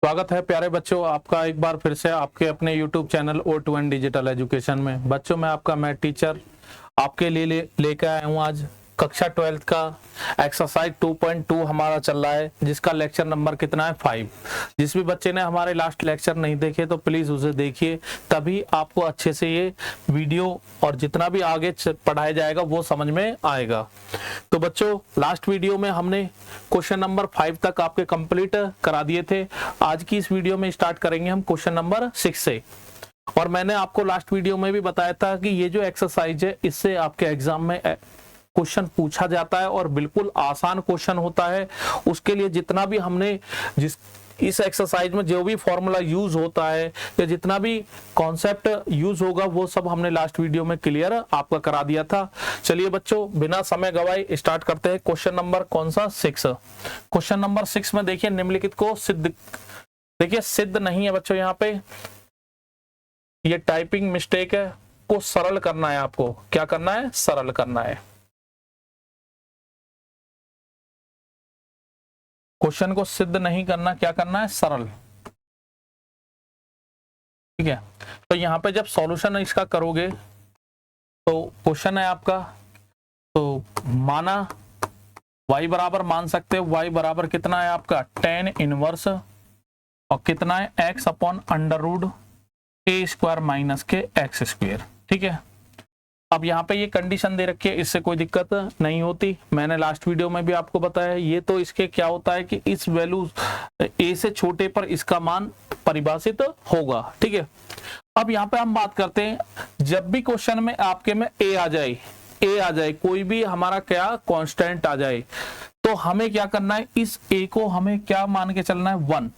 स्वागत है प्यारे बच्चों आपका एक बार फिर से आपके अपने YouTube channel O2N digital education में। बच्चों मैं आपका मैथ टीचर आपके लिए लेकर आया हूँ आज कक्षा 12th का एक्सरसाइज 2.2 हमारा चल रहा है, जिसका लेक्चर नंबर कितना है 5। जिस भी बच्चे ने हमारे लास्ट लेक्चर नहीं देखे तो प्लीज उसे देखिए, तभी आपको अच्छे से ये वीडियो और जितना भी आगे पढ़ाया जाएगा वो समझ में आएगा। तो बच्चों लास्ट वीडियो में हमने क्वेश्चन नंबर 5 तक आपके कंप्लीट करा दिए थे। आज की इस वीडियो में स्टार्ट करेंगे हम क्वेश्चन नंबर 6 से। और मैंने आपको लास्ट वीडियो में भी बताया था कि ये जो एक्सरसाइज है इससे आपके एग्जाम में क्वेश्चन पूछा जाता है और बिल्कुल आसान क्वेश्चन होता है। उसके लिए जितना भी हमने इस एक्सरसाइज में जो भी फॉर्मूला यूज होता है या जितना भी कॉन्सेप्ट यूज होगा वो सब हमने लास्ट वीडियो में क्लियर आपका करा दिया था। चलिए बच्चों बिना समय गवाए स्टार्ट करते हैं। क्वेश्चन नंबर कौन सा 6। क्वेश्चन नंबर 6 में देखिए निम्नलिखित को सिद्ध, देखिए सिद्ध नहीं है बच्चों, यहाँ पे ये टाइपिंग मिस्टेक है, को सरल करना है। आपको क्या करना है? सरल करना है। क्वेश्चन को सिद्ध नहीं करना, क्या करना है? सरल। ठीक है, तो यहाँ पे जब सॉल्यूशन इसका करोगे तो क्वेश्चन है आपका, तो माना y बराबर मान सकते हो, y बराबर कितना है आपका tan इनवर्स और कितना है x upon under root a square minus के x स्क्वायर। ठीक है, अब यहाँ पे ये कंडीशन दे रखी है, इससे कोई दिक्कत नहीं होती। मैंने लास्ट वीडियो में भी आपको बताया ये तो इसके क्या होता है कि इस वैल्यू a से छोटे पर इसका मान परिभाषित होगा। ठीक है, अब यहाँ पे हम बात करते हैं, जब भी क्वेश्चन में आपके में a आ जाए, कोई भी हमारा क्या कांस्टेंट आ जाए, तो हमें क्या करना है? इस a को हमें क्या मान के चलना है? 1।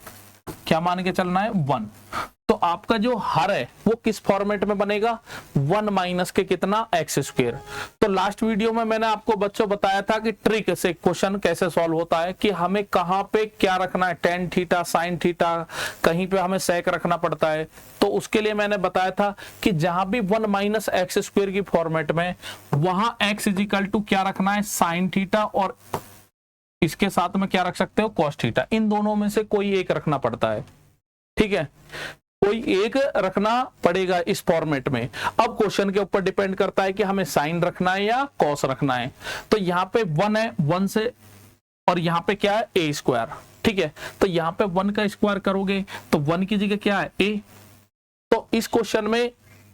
क्या मान के चलना है? 1। तो आपका जो हर है वो किस फॉर्मेट में बनेगा? 1 माइनस के कितना? X square. तो लास्ट वीडियो में मैंने आपको बच्चों बताया था कि ट्रिक से क्वेश्चन कैसे सॉल्व होता है, कि हमें कहाँ पे क्या रखना है, टेन थीटा साइन थीटा, कहीं पे हमें सेक रखना पड़ता है। तो उसके लिए मैंने बताया था कि जहां भी 1 माइनस एक्स स्क्वायर की फॉर्मेट में, वहां एक्स इज इक्वल टू क्या रखना है? साइन थीटा, और इसके साथ में क्या रख सकते हो? Cos theta. इन दोनों में से कोई एक रखना पड़ता है। ठीक है, कोई एक रखना पड़ेगा इस फॉर्मेट में। अब क्वेश्चन के ऊपर डिपेंड करता है कि हमें साइन रखना है या कॉस रखना है। तो यहाँ पे 1 है, 1 से, और यहाँ पे क्या है? ए स्क्वायर। ठीक है, तो यहाँ पे 1 का स्क्वायर करोगे तो 1 की जगह क्या है? ए। तो इस क्वेश्चन में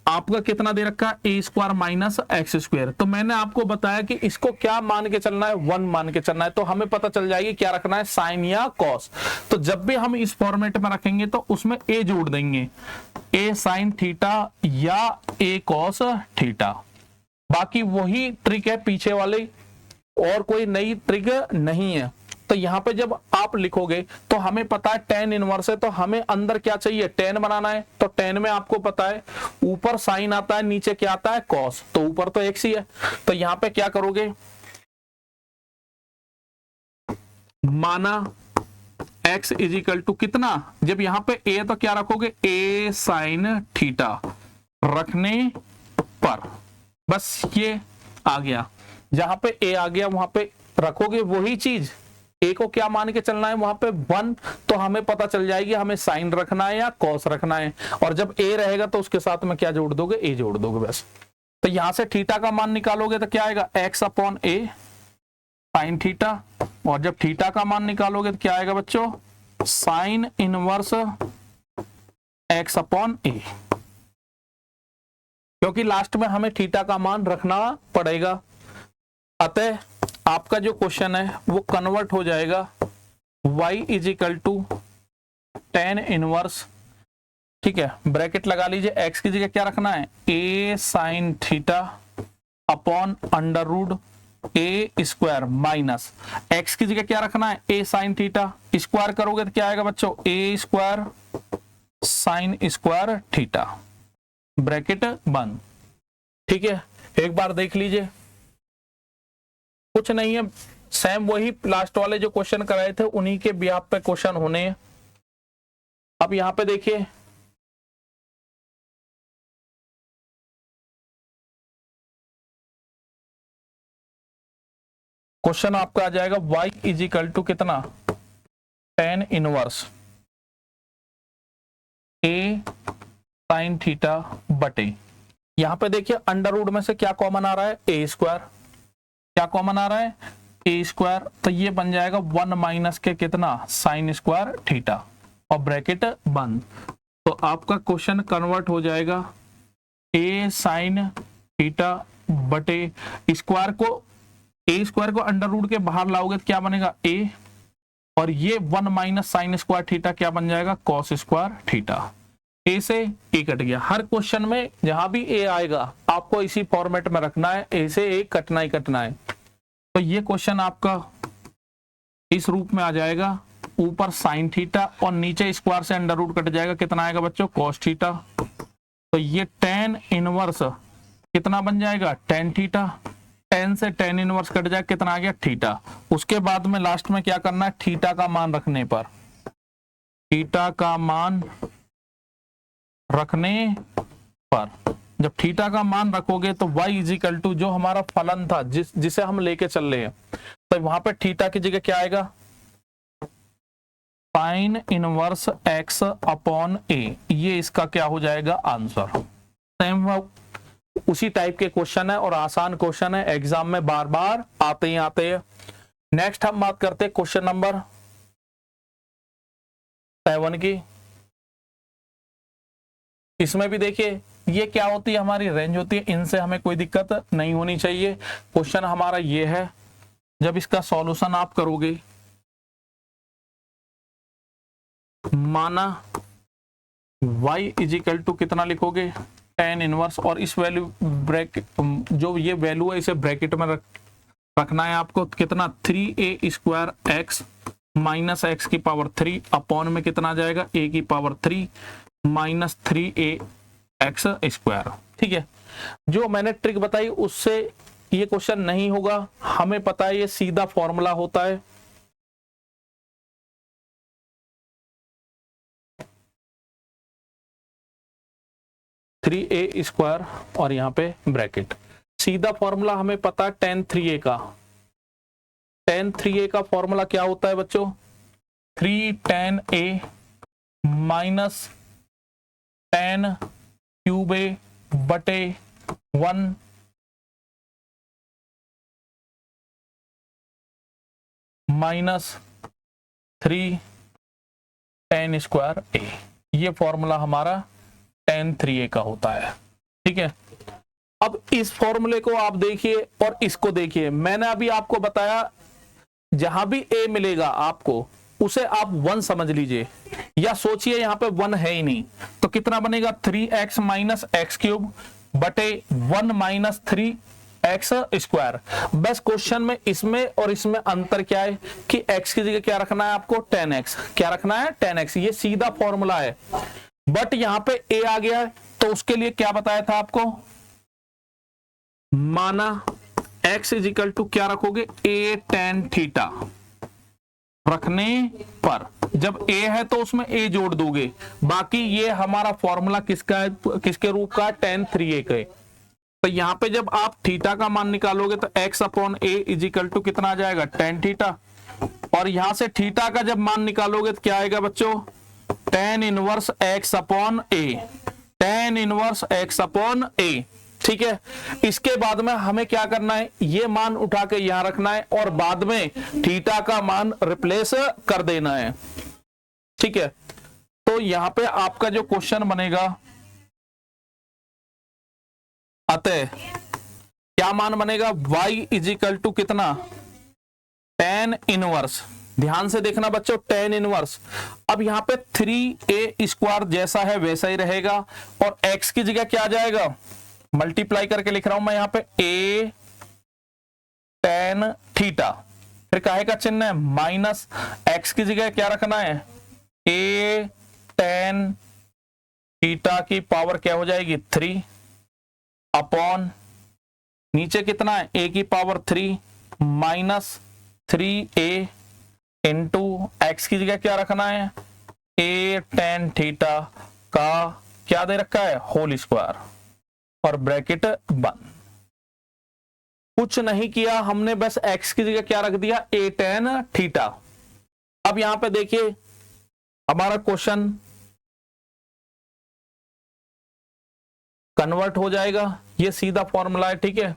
आपका कितना दे रखा है? ए स्क्वायर माइनस एक्स स्क्वायर। तो मैंने आपको बताया कि इसको क्या मान के चलना है? 1 मान के चलना है। तो हमें पता चल जाएगी क्या रखना है, साइन या कॉस। तो जब भी हम इस फॉर्मेट में रखेंगे तो उसमें ए जोड़ देंगे, ए साइन थीटा या ए कॉस थीटा। बाकी वही ट्रिक है पीछे वाले, और कोई नई ट्रिक नहीं है। तो यहाँ पे जब आप लिखोगे तो हमें पता है tan इनवर्स है, तो हमें अंदर क्या चाहिए? tan बनाना है। तो tan में आपको पता है ऊपर साइन आता है, नीचे क्या आता है? cos। तो ऊपर तो x ही है, तो यहाँ पे क्या करोगे? माना x इज इक्वल टू कितना, जब यहाँ पे a तो क्या रखोगे? a साइन थीटा रखने पर, बस ये आ गया। जहां पे a आ गया वहां पे रखोगे वही चीज। a को क्या मान के चलना है? वहां पे 1। तो हमें पता चल जाएगी हमें साइन रखना है या कॉस रखना है। और जब a रहेगा तो उसके साथ में क्या जोड़ दोगे? a जोड़ दोगे बस। तो यहां से थीटा का मान निकालोगे तो क्या आएगा? x upon a sine theta. और जब थीटा का मान निकालोगे तो क्या आएगा बच्चों? Sine inverse x upon a। क्योंकि लास्ट में हमें थीटा का मान रखना पड़ेगा। अतः आपका जो क्वेश्चन है वो कन्वर्ट हो जाएगा y is equal to tan inverse. ठीक है, ब्रैकेट लगा लीजिए, x की जगह क्या रखना है? a sine theta upon under root a square minus x की जगह क्या रखना है? a sine theta. स्क्वायर करोगे तो क्या आएगा बच्चों? a square sine square theta, bracket बंद। ठीक है, एक बार देख लीजिए, कुछ नहीं है, सेम वही लास्ट वाले जो क्वेश्चन कराए थे उन्हीं के बिहाफ पे क्वेश्चन होने हैं। अब यहां पे देखिए, क्वेश्चन आपका आ जाएगा y इज इक्वल टू कितना? tan inverse. साइन थीटा बटे, यहाँ पे देखिए अंडर रूट में से क्या कॉमन आ रहा है, ए स्क्वायर, क्या कॉमन आ रहा है, ए स्क्वायर, तो ये बन जाएगा 1 माइनस के कितना, साइन स्क्वायर थीटा, और ब्रैकेट बंद। तो आपका क्वेश्चन कन्वर्ट हो जाएगा ए साइन थीटा बटे स्क्वायर को, ए स्क्वायर को अंडर रूट के बाहर लाओगे तो क्या बनेगा, ए, और ये 1 माइनस साइन स्क्वायर थीटा क्या बन जाएगा, कॉस स्क्वायर थीटा। ए से ए कट गया। हर क्वेश्चन में जहां भी ए आएगा आपको इसी फॉर्मेट में रखना है, ए से ए कटना ही कटना है। तो ये क्वेश्चन आपका इस रूप में आ जाएगा, ऊपर साइन थीटा और नीचे स्क्वायर से अंडर रूट कट जाएगा, कितना आएगा बच्चों, कॉस थीटा। तो ये tan इनवर्स कितना बन जाएगा, tan थीटा, tan से tan इनवर्स कट जाएगा, कितना आ गया, थीटा। उसके बाद में लास्ट में क्या करना है, थीटा का मान रखने पर, थीटा का मान रखने पर, जब थीटा का मान रखोगे तो y इजिकल टू जो हमारा फलन था जिसे हम लेके चल रहे हैं, तो वहां पे थीटा की जगह क्या आएगा, साइन इनवर्स x अपॉन ए, ये इसका क्या हो जाएगा आंसर। सेम उसी टाइप के क्वेश्चन है और आसान क्वेश्चन है, एग्जाम में बार बार आते ही आते हैं। नेक्स्ट हम बात करते हैं क्वेश्चन नंबर 7 की। इसमें भी देखिए ये क्या होती है, हमारी रेंज होती है, इनसे हमें कोई दिक्कत नहीं होनी चाहिए। क्वेश्चन हमारा ये है, जब इसका सॉल्यूशन आप करोगे, माना y इजिकल टू कितना लिखोगे, tan इनवर्स, और इस वैल्यू ब्रैकेट, जो ये वैल्यू है इसे ब्रैकेट में रखना है आपको, कितना 3a square x minus x की पावर 3 अपॉन में कितना आ जाएगा, a की power 3 minus 3a x square. ठीक है, जो मैंने ट्रिक बताई उससे ये क्वेश्चन नहीं होगा, हमें पता है ये सीधा फॉर्मूला होता है। थ्री ए स्क्वायर और यहाँ पे ब्रैकेट, सीधा फॉर्मूला हमें पता है tan 3a का। tan 3a का फॉर्मूला क्या होता है बच्चों, 3 tan a minus tan cube a बटे 1 माइनस 3 tan स्क्वायर a, ये फॉर्मूला हमारा tan 3a का होता है। ठीक है, अब इस फॉर्मूले को आप देखिए और इसको देखिए, मैंने अभी आपको बताया जहां भी a मिलेगा आपको उसे आप 1 समझ लीजिए, या सोचिए यहां पे 1 है ही नहीं, तो कितना बनेगा 3x माइनस एक्स क्यूब बटे 1 माइनस 3x स्क्वायर। बस क्वेश्चन में इसमें और इसमें अंतर क्या है कि x की जगह क्या रखना है आपको, tan x, क्या रखना है tan x, ये सीधा फॉर्मूला है। बट यहां पे a आ गया है तो उसके लिए क्या बताया था आपको, माना x इजिकल टू क्या रखोगे, a tan थीटा रखने पर, जब a है तो उसमें a जोड़ दोगे, बाकी ये हमारा फॉर्मूला किसका है, किसके रूप का, tan 3a का। तो यहां पे जब आप थीटा का मान निकालोगे तो x upon a equal to कितना आ जाएगा, tan थीटा, और यहां से थीटा का जब मान निकालोगे तो क्या आएगा बच्चों, tan inverse x upon a, tan inverse x upon a। ठीक है, इसके बाद में हमें क्या करना है, ये मान उठा के यहां रखना है और बाद में थीटा का मान रिप्लेस कर देना है। ठीक है, तो यहां पे आपका जो क्वेश्चन बनेगा, अतः क्या मान बनेगा, y इजिकल टू कितना, tan इनवर्स, ध्यान से देखना बच्चों, tan इनवर्स। अब यहाँ पे 3a स्क्वायर जैसा है वैसा ही रहेगा और x की जगह क्या आ जाएगा, मल्टीप्लाई करके लिख रहा हूं मैं यहाँ पे a tan थीटा, फिर काहे का चिन्ह है माइनस, x की जगह क्या रखना है, a tan थीटा की पावर क्या हो जाएगी 3 अपॉन नीचे कितना है a की power 3 minus 3a into x की जगह क्या रखना है, a tan थीटा का क्या दे रखा है, होल स्क्वायर, और ब्रैकेट बंद। कुछ नहीं किया हमने, बस x की जगह क्या रख दिया, a tan थीटा। अब यहां पे देखिए हमारा क्वेश्चन कन्वर्ट हो जाएगा। ये सीधा फॉर्मूला है, ठीक है।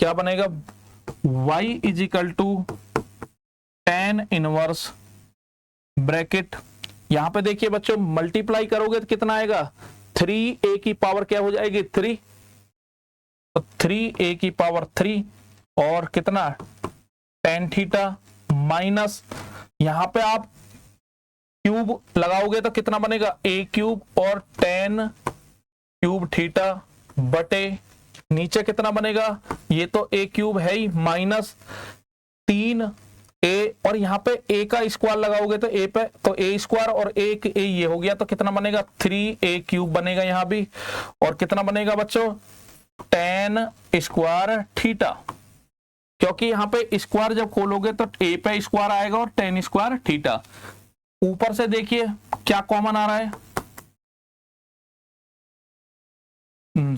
क्या बनेगा, y is equal to tan inverse bracket, यहां पे देखिए बच्चों मल्टीप्लाई करोगे तो कितना आएगा, 3a की पावर क्या हो जाएगी 3, तो 3a की पावर 3 और कितना tan थीटा माइनस, यहां पे आप क्यूब लगाओगे तो कितना बनेगा a क्यूब और tan क्यूब थीटा बटे नीचे कितना बनेगा, ये तो a क्यूब है ही माइनस 3a, और यहाँ पे a का स्क्वायर लगाओगे तो a पे तो a स्क्वायर और एक a ये हो गया, तो कितना बनेगा 3a क्यूब बनेगा यहाँ भी, और कितना बनेगा बच्चों tan स्क्वायर थीटा, क्योंकि यहाँ पे स्क्वायर जब खोलोगे तो a पे स्क्वायर आएगा और tan स्क्वायर थीटा। ऊपर से देखिए क्या कॉमन आ रहा है,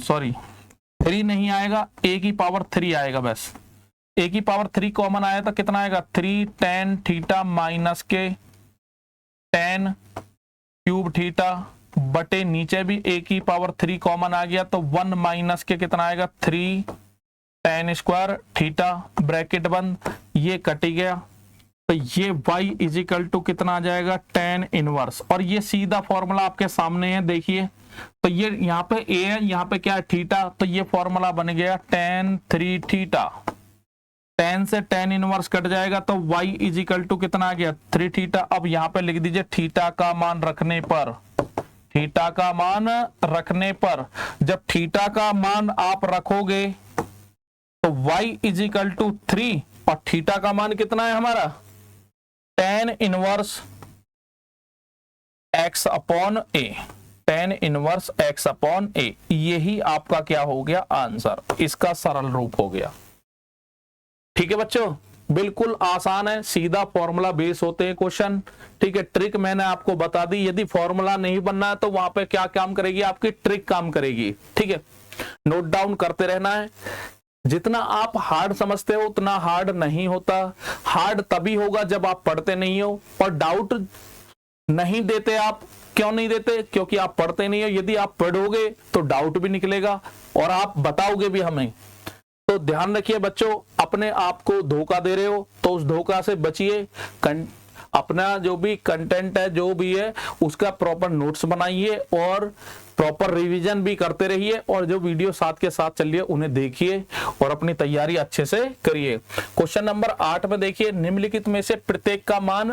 सॉरी 3 नहीं आएगा, a की पावर 3 आएगा, बस a की पावर 3 कॉमन आया तो कितना आएगा 3 tan थीटा माइनस के tan क्यूब थीटा बटे नीचे भी a की पावर 3 कॉमन आ गया तो 1 माइनस के कितना आएगा 3 tan स्क्वायर थीटा ब्रैकेट बंद, ये कट गया, तो ये y इज इक्वल टू कितना आ जाएगा tan इनवर्स, और ये सीधा फॉर्मूला आपके सामने है देखिए, तो ये यहाँ पे a है, यहाँ पे क्या है थीटा, तो ये फॉर्मूला बन गया tan 3 थीटा, tan से tan इनवर्स कट जाएगा तो y इज इक्वल टू कितना आ गया 3 थीटा। अब यहाँ पे लिख दीजिए थीटा का मान रखने पर, थीटा का मान रखने पर, जब थीटा का मान आप रखोगे तो y इज इक्वल टू 3 और थीटा का मान कितना है हमारा tan inverse x upon a, tan inverse x upon a, यही आपका क्या हो गया आंसर, इसका सरल रूप हो गया। ठीक है बच्चों, बिल्कुल आसान है, सीधा फॉर्मूला बेस होते हैं क्वेश्चन, ठीक है। ट्रिक मैंने आपको बता दी, यदि फॉर्मूला नहीं बनना है तो वहां पे क्या काम करेगी आपकी ट्रिक काम करेगी, ठीक है। नोट डाउन करते रहना है, जितना आप हार्ड समझते हो उतना हार्ड नहीं होता, हार्ड तभी होगा जब आप पढ़ते नहीं हो, और डाउट नहीं देते आप, क्यों नहीं देते, क्योंकि आप पढ़ते नहीं हो। यदि आप पढ़ोगे तो डाउट भी निकलेगा और आप बताओगे भी हमें। तो ध्यान रखिए बच्चों, अपने आप को धोखा दे रहे हो तो उस धोखा से बचिए, अपना जो भी कंटेंट है जो भी है उसका प्रॉपर नोट्स बनाइए और प्रॉपर रिवीजन भी करते रहिए, और जो वीडियो साथ के साथ चल रही है उन्हें देखिए और अपनी तैयारी अच्छे से करिए। क्वेश्चन नंबर 8 में देखिए, निम्नलिखित में से प्रत्येक का मान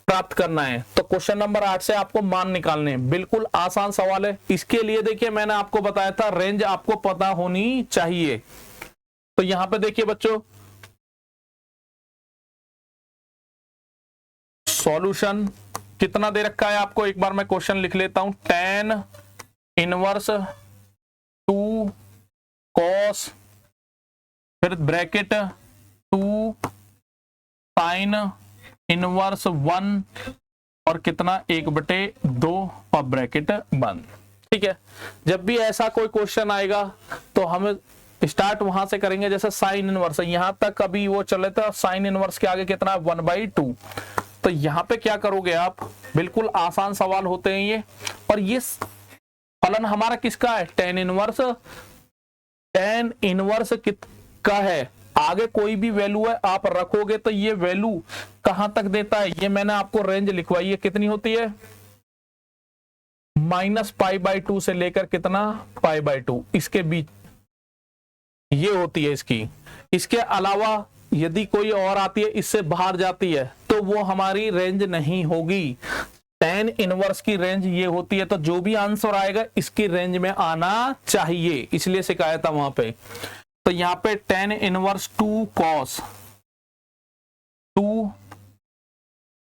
प्राप्त करना है। तो क्वेश्चन नंबर 8 से आपको मान निकालने हैं, बिल्कुल आसान सवाल है। इसके लिए देखिए मैंने आपको बताया था रेंज आपको पता होनी चाहिए। तो यहां पे देखिए बच्चों, सॉल्यूशन कितना दे रखा है आपको, एक बार मैं क्वेश्चन लिख लेता हूं, tan इनवर्स 2 cos, फिर ब्रैकेट 2 sin इनवर्स 1 और कितना 1/2 और ब्रैकेट बंद, ठीक है। जब भी ऐसा कोई क्वेश्चन आएगा तो हम स्टार्ट वहां से करेंगे, जैसे साइन इनवर्स है, यहां तक अभी वो चले था, साइन इनवर्स के आगे कितना 1/2, तो यहां पे क्या करोगे आप, बिल्कुल आसान सवाल होते हैं ये। और ये फलन हमारा किसका है, tan इनवर्स, tan इनवर्स का है, आगे कोई भी वैल्यू है आप रखोगे तो ये वैल्यू कहां तक देता है, ये मैंने आपको रेंज लिखवाई है, कितनी होती है -π/2 से लेकर कितना π/2, इसके बीच ये होती है इसकी। इसके अलावा यदि कोई और आती है इससे बाहर जाती है तो वो हमारी रेंज नहीं होगी। tan इनवर्स की रेंज ये होती है, तो जो भी आंसर आएगा इसकी रेंज में आना चाहिए, इसलिए सिखाया था वहां पे। तो यहाँ पे tan inverse 2 cos 2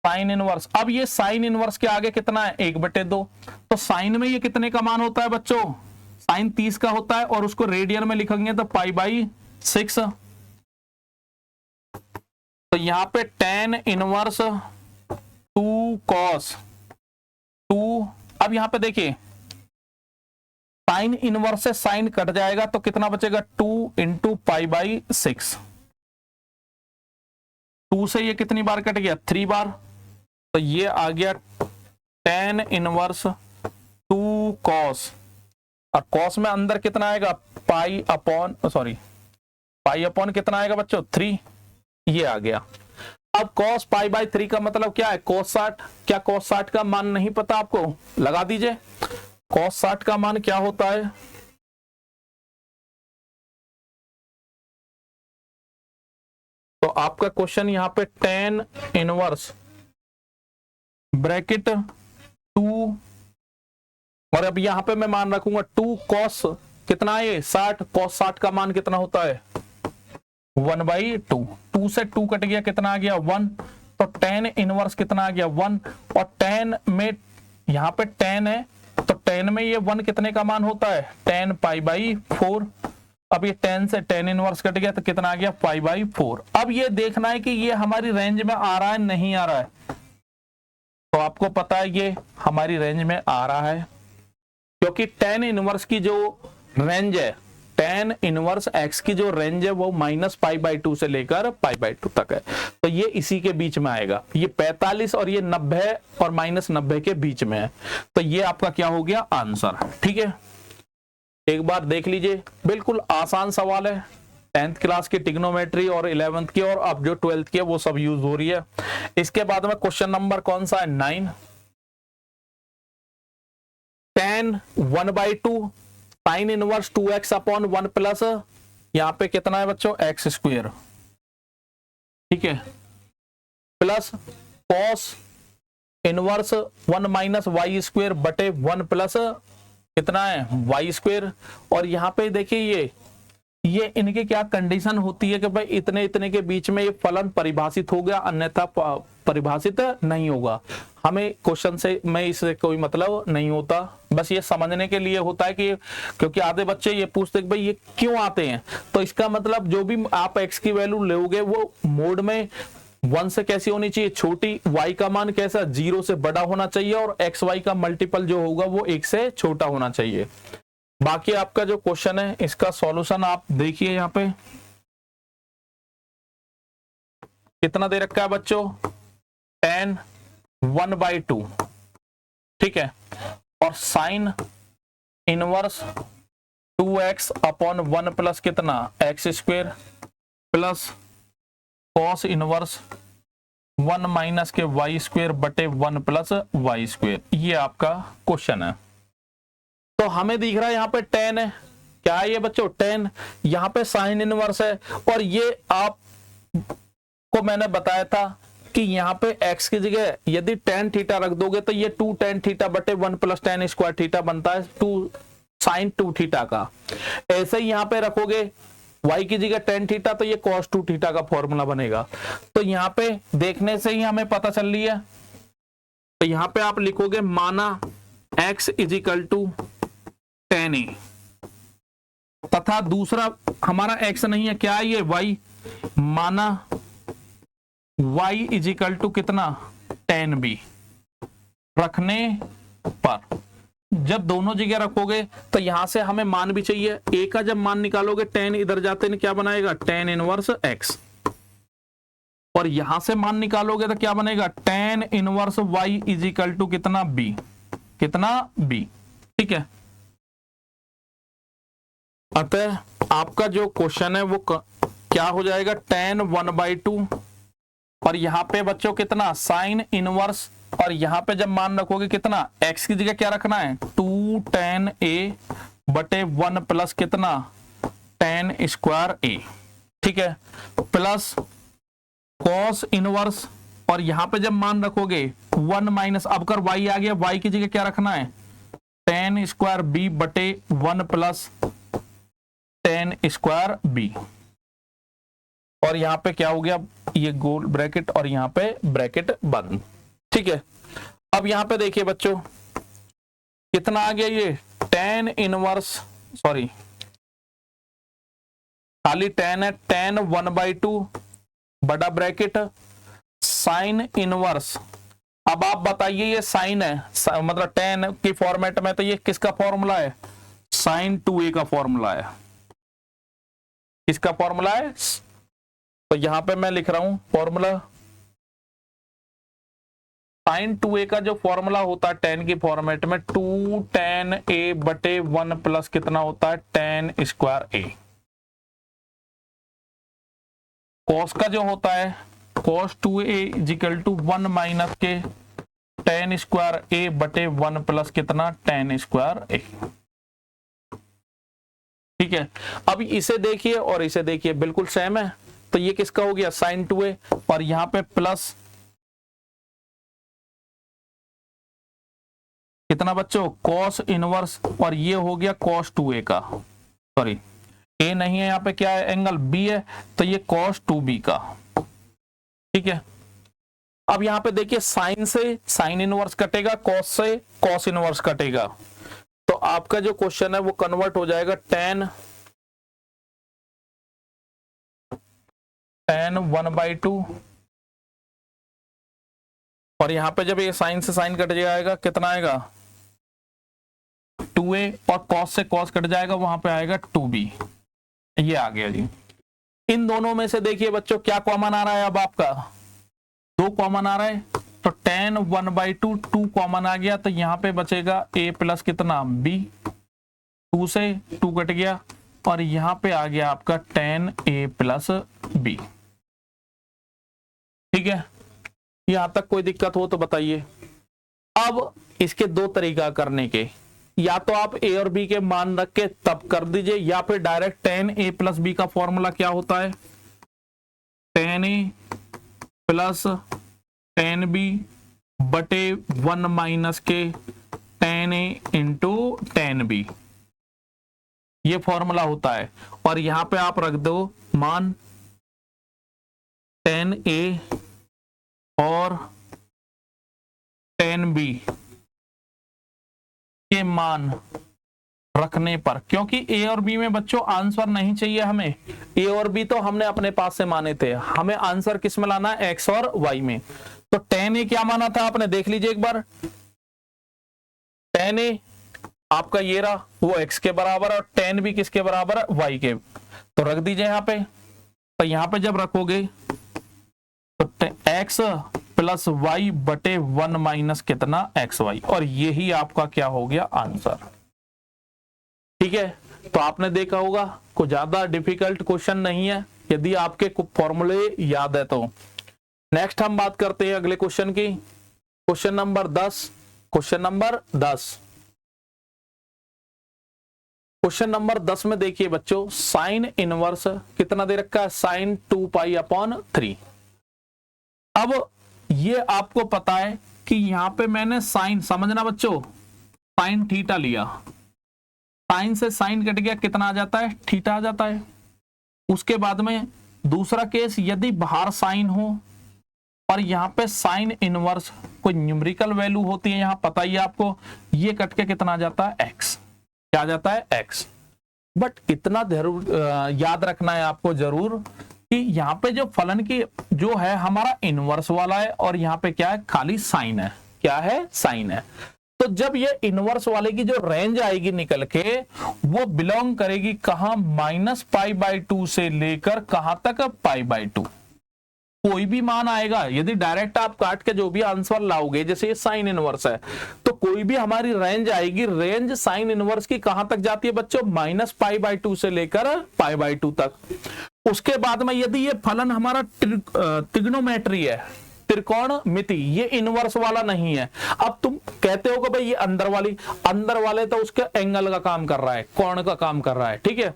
sin inverse, अब ये sin इनवर्स के आगे कितना है 1/2, तो sin में ये कितने का मान होता है बच्चों, sin 30 का होता है, और उसको रेडियन में लिखेंगे तो π/6। तो यहाँ पे tan इनवर्स 2 cos 2, अब यहाँ पे देखिए साइन इनवर्स से साइन कट जाएगा तो कितना बचेगा 2 × π/6, 2 से ये कितनी बार कट गया 3 बार, तो ये आ गया टेन इनवर्स 2 कॉस, और कॉस में अंदर कितना आएगा पाई अपॉन कितना आएगा बच्चों 3, ये आ गया। अब cos पाई बाई 3 का मतलब क्या है cos 60, क्या cos 60 का मान नहीं पता आपको, लगा दीजिए। cos 60 का मान क्या होता है, तो आपका क्वेश्चन यहां पे टेन इनवर्स ब्रैकेट 2, और अब यहां पे मैं मान रखूंगा 2 cos कितना है ये 60, cos 60 का मान कितना होता है 1/2, 2 से 2 कट गया कितना आ गया 1, तो टेन इनवर्स कितना आ गया 1, और टेन में यहाँ पे 10 है तो 10 में ये 1 कितने का मान होता है 10 π/4। अब ये 10 से 10 इनवर्स कट गया तो कितना आ गया 5/4। अब ये देखना है कि ये हमारी रेंज में आ रहा है नहीं आ रहा है, तो आपको पता है ये हमारी रेंज में आ रहा है, क्योंकि 10 इनवर्स की जो रेंज है, 10 इनवर्स x की जो रेंज है वो -π/2 से लेकर π/2 तक है, तो ये इसी के बीच में आएगा। ये 45 और ये 90 और -90 के बीच में है, तो ये आपका क्या हो गया आंसर। ठीक है, एक बार देख लीजिए, बिल्कुल आसान सवाल है। 10th क्लास की ट्रिग्नोमेट्री और 11th की और अब जो 12th की है वो सब यूज हो रही है। इसके बाद में क्वेश्चन नंबर कौन सा है 9, tan 1/2 sine inverse 2x upon 1 plus यहाँ पे कितना है बच्चों x², ठीक है, plus cos inverse 1 minus y² बटे 1 प्लस कितना है y²। और यहाँ पे देखिए ये इनके क्या कंडीशन होती है कि भाई इतने इतने के बीच में ये फलन परिभाषित हो गया, अन्यथा परिभाषित नहीं होगा। हमें क्वेश्चन से में इससे कोई मतलब नहीं होता, बस ये समझने के लिए होता है कि क्योंकि आधे बच्चे ये पूछते हैं भाई ये क्यों आते हैं, तो इसका मतलब जो भी आप x की वैल्यू लोगे वो मोड में 1 से कैसी होनी चाहिए छोटी, y का मान कैसा 0 से बड़ा होना चाहिए, और x y का मल्टीपल जो होगा वो 1 से छोटा होना चाहिए। बाकी आपका जो क्वेश्चन है इसका सॉल्यूशन आप देखिए, यहाँ पे कितना दे रखा है बच्चों tan 1/2, ठीक है, और sine inverse 2x upon 1 plus कितना x² plus cos inverse 1 minus के y² बटे 1 प्लस y², ये आपका क्वेश्चन है। तो हमें दिख रहा है यहाँ पे 10 है, क्या है ये बच्चों 10, यहाँ पे साइन इनवर्स है, और ये आप को मैंने बताया था कि यहाँ पे x की जगह यदि tan थीटा रख दोगे तो ये 2 tan थीटा बटे 1 प्लस tan स्क्वायर थीटा बनता है 2 sin 2 थीटा का। ऐसे ही यहाँ पे रखोगे y की जगह tan थीटा तो ये cos 2 थीटा का फॉर्मूला बनेगा। तो यहाँ पे देखने से ही हमें पता चल रही है, तो यहाँ पे आप लिखोगे माना x = tan a, तथा दूसरा हमारा x नहीं है, क्या है ये y, माना y = कितना tan b। रखने पर जब दोनों जगह रखोगे तो यहां से हमें मान भी चाहिए, a का जब मान निकालोगे tan इधर जाते हैं क्या बनाएगा tan इनवर्स x, और यहां से मान निकालोगे तो क्या बनेगा tan इनवर्स y = कितना b, कितना b, ठीक है। अतः आपका जो क्वेश्चन है वो क्या हो जाएगा tan 1/2, और यहाँ पे बच्चों कितना साइन इनवर्स, और यहाँ पे जब मान रखोगे कितना x की जगह क्या रखना है 2 tan a बटे 1 प्लस कितना tan स्क्वायर a, ठीक है, प्लस cos इनवर्स, और यहाँ पे जब मान रखोगे 1 माइनस, अब कर y आ गया, y की जगह क्या रखना है tan स्क्वायर b बटे 1 प्लस tan स्क्वायर b, और यहाँ पे क्या हो गया ये गोल ब्रैकेट और यहाँ पे ब्रैकेट बंद, ठीक है। अब यहाँ पे देखिए बच्चों कितना आ गया ये tan इनवर्स, सॉरी खाली tan है, tan 1/2 बड़ा ब्रैकेट साइन इनवर्स। अब आप बताइए ये साइन है मतलब tan की फॉर्मेट में, तो ये किसका फॉर्मूला है sin 2a का फॉर्मूला है, किसका फॉर्मूला है, तो यहां पे मैं लिख रहा हूं फॉर्मूला साइन 2a का जो फॉर्मूला होता है टेन की फॉर्मेट में 2 tan a बटे 1 प्लस कितना होता है tan स्क्वायर a। कॉस का जो होता है cos 2a equal to 1 minus के tan स्क्वायर a बटे 1 प्लस कितना tan स्क्वायर a। ठीक है, अब इसे देखिए और इसे देखिए बिल्कुल सेम है, तो ये किसका हो गया साइन 2a और यहां पे प्लस कितना बच्चों cos इनवर्स और ये हो गया cos 2a का, सॉरी a नहीं है यहाँ पे, क्या है एंगल b है, तो ये cos 2b का। ठीक है, अब यहाँ पे देखिए साइन से साइन इनवर्स कटेगा, cos से cos इनवर्स कटेगा, तो आपका जो क्वेश्चन है वो कन्वर्ट हो जाएगा tan 1/2 और यहाँ पे जब ये साइन से साइन कट जाएगा कितना आएगा 2a और cos से cos कट जाएगा, वहां पे आएगा 2b। ये आ गया जी। इन दोनों में से देखिए बच्चों क्या कॉमन आ रहा है, अब आपका 2 कॉमन आ रहा है, तो tan 1/2 2 कॉमन आ गया, तो यहाँ पे बचेगा a प्लस कितना b, 2 से 2 कट गया और यहाँ पे आ गया आपका tan a प्लस b। ठीक है, यहां तक कोई दिक्कत हो तो बताइए। अब इसके 2 तरीका करने के, या तो आप a और b के मान रख के तब कर दीजिए, या फिर direct tan a plus b का फॉर्मूला क्या होता है tan a plus tan b बटे 1 माइनस के tan a into tan b, ये फॉर्मूला होता है। और यहां पे आप रख दो मान tan a और tan b के मान रखने पर, क्योंकि a और b में बच्चों आंसर नहीं चाहिए हमें, a और b तो हमने अपने पास से माने थे, हमें आंसर किस में लाना है x और y में। तो tan a क्या माना था आपने, देख लीजिए एक बार, tan a आपका ये रहा वो x के बराबर और tan b किसके बराबर है y के, तो रख दीजिए यहाँ पे। तो यहाँ पे जब रखोगे तो x प्लस y बटे 1 माइनस कितना xy, और यही आपका क्या हो गया आंसर। ठीक है, तो आपने देखा होगा कोई ज्यादा डिफिकल्ट क्वेश्चन नहीं है यदि आपके फॉर्मूले याद है तो। नेक्स्ट हम बात करते हैं अगले क्वेश्चन की, क्वेश्चन नंबर 10। क्वेश्चन नंबर 10 में देखिए बच्चों साइन इनवर्स कितना दे रखा है साइन 2π/3। अब ये आपको पता है कि यहां पे मैंने साइन, समझना बच्चों, साइन थीटा लिया, साइन से साइन कट गया, कितना आ जाता है थीटा आ जाता है। उसके बाद में दूसरा केस, यदि बाहर साइन हो और यहाँ पे साइन इनवर्स कोई न्यूमेरिकल वैल्यू होती है, यहाँ पता ही है आपको, ये कट के कितना आ जाता है x, क्या आ जाता है x। बट इतना याद रखना है आपको जरूर कि यहाँ पे जो फलन की जो है हमारा इनवर्स वाला है और यहाँ पे क्या है खाली साइन है, क्या है साइन है। तो जब ये इनवर्स वाले की जो रेंज आएगी निकल के, वो बिलोंग करेगी कहां -π/2 से लेकर कहां तक π/2। कोई भी मान आएगा, यदि डायरेक्ट आप काट के जो भी आंसर लाओगे, जैसे ये साइन इनवर्स है, तो कोई भी हमारी रेंज आएगी, रेंज साइन इनवर्स की कहां तक जाती है बच्चों -π/2 से लेकर π/2 तक। उसके बाद में यदि ये फलन हमारा ट्रिग्नोमेट्री है, त्रिकोणमिति, ये इनवर्स वाला नहीं है। अब तुम कहते हो कि भाई ये अंदर वाले तो उसके एंगल का काम कर रहा है, कोण का काम कर रहा है, ठीक है।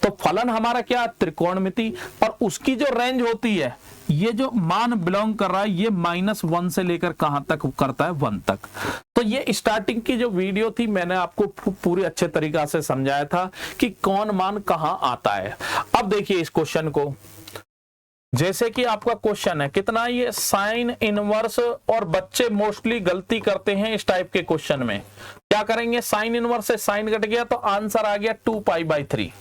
तो फलन हमारा क्या त्रिकोणमिति, और उसकी जो रेंज होती है, ये जो मान बिलोंग कर रहा है, ये -1 से लेकर कहां तक करता है 1 तक। तो ये स्टार्टिंग की जो वीडियो थी मैंने आपको पूरी अच्छे तरीका से समझाया था कि कौन मान कहां आता है। अब देखिए इस क्वेश्चन को, जैसे कि आपका क्वेश्चन है कितना, ये साइन इनवर्स, और बच्चे मोस्टली गलती करते हैं इस टाइप के क्वेश्चन में। क्या करेंगे, साइन इनवर्स से साइन कट गया तो आंसर आ गया 2π/3,